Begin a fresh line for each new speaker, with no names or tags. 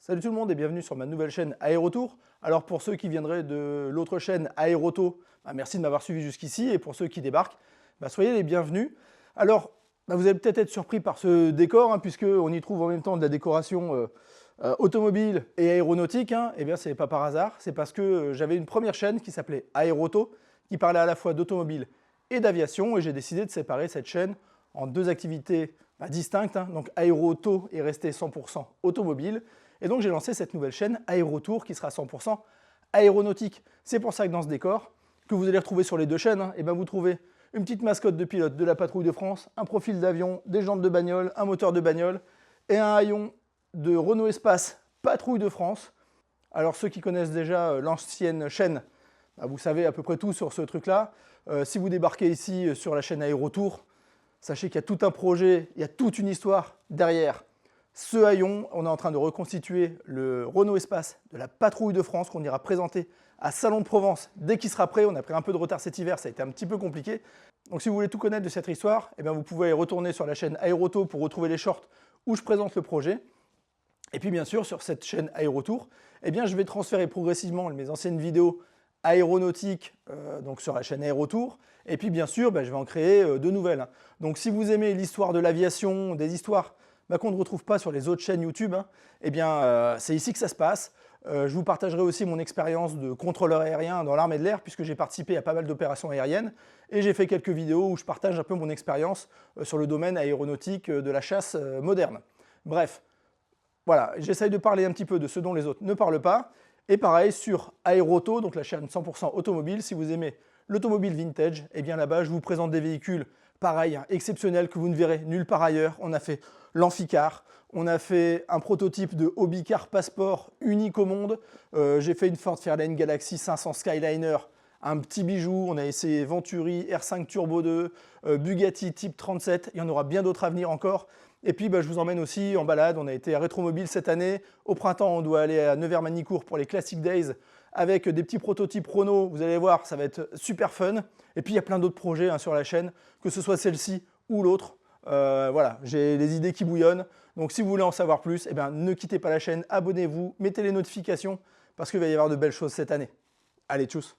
Salut tout le monde et bienvenue sur ma nouvelle chaîne Aérotour. Alors pour ceux qui viendraient de l'autre chaîne Aéroto, merci de m'avoir suivi jusqu'ici et pour ceux qui débarquent, soyez les bienvenus. Alors vous allez peut-être être surpris par ce décor puisqu'on y trouve en même temps de la décoration automobile et aéronautique. Eh bien c'est pas par hasard, c'est parce que j'avais une première chaîne qui s'appelait Aéroto qui parlait à la fois d'automobile et d'aviation et j'ai décidé de séparer cette chaîne en deux activités distinctes. Donc Aéroto est resté 100% automobile. Et donc j'ai lancé cette nouvelle chaîne Aérotour qui sera 100% aéronautique. C'est pour ça que dans ce décor, que vous allez retrouver sur les deux chaînes, vous trouvez une petite mascotte de pilote de la patrouille de France, un profil d'avion, des jantes de bagnole, un moteur de bagnole et un haillon de Renault Espace Patrouille de France. Alors ceux qui connaissent déjà l'ancienne chaîne, vous savez à peu près tout sur ce truc-là. Si vous débarquez ici sur la chaîne Aérotour, sachez qu'il y a tout un projet, il y a toute une histoire derrière. Ce haillon, on est en train de reconstituer le Renault Espace de la Patrouille de France qu'on ira présenter à Salon de Provence dès qu'il sera prêt. On a pris un peu de retard cet hiver, ça a été un petit peu compliqué. Donc si vous voulez tout connaître de cette histoire, vous pouvez retourner sur la chaîne Aéroto pour retrouver les shorts où je présente le projet. Et puis bien sûr, sur cette chaîne Aérotour, je vais transférer progressivement mes anciennes vidéos aéronautiques donc sur la chaîne Aérotour. Et puis bien sûr, je vais en créer de nouvelles. Donc si vous aimez l'histoire de l'aviation, des histoires qu'on ne retrouve pas sur les autres chaînes YouTube, c'est ici que ça se passe. Je vous partagerai aussi mon expérience de contrôleur aérien dans l'armée de l'air puisque j'ai participé à pas mal d'opérations aériennes et j'ai fait quelques vidéos où je partage un peu mon expérience sur le domaine aéronautique de la chasse moderne. Bref, voilà, j'essaye de parler un petit peu de ce dont les autres ne parlent pas. Et pareil sur Aéroto, donc la chaîne 100% automobile, si vous aimez l'automobile vintage, là-bas je vous présente des véhicules pareil, exceptionnels que vous ne verrez nulle part ailleurs. On a fait l'Amphicar, on a fait un prototype de Hobbycar Passport unique au monde. J'ai fait une Ford Fairlane Galaxy 500 Skyliner, un petit bijou. On a essayé Venturi, R5 Turbo 2, Bugatti Type 37. Il y en aura bien d'autres à venir encore. Et puis je vous emmène aussi en balade. On a été à Rétromobile cette année. Au printemps, on doit aller à Nevers-Manicourt pour les Classic Days avec des petits prototypes Renault. Vous allez voir, ça va être super fun. Et puis il y a plein d'autres projets sur la chaîne, que ce soit celle-ci ou l'autre. Voilà, j'ai les idées qui bouillonnent. Donc si vous voulez en savoir plus, ne quittez pas la chaîne, abonnez-vous, mettez les notifications parce qu'il va y avoir de belles choses cette année. Allez, tchuss!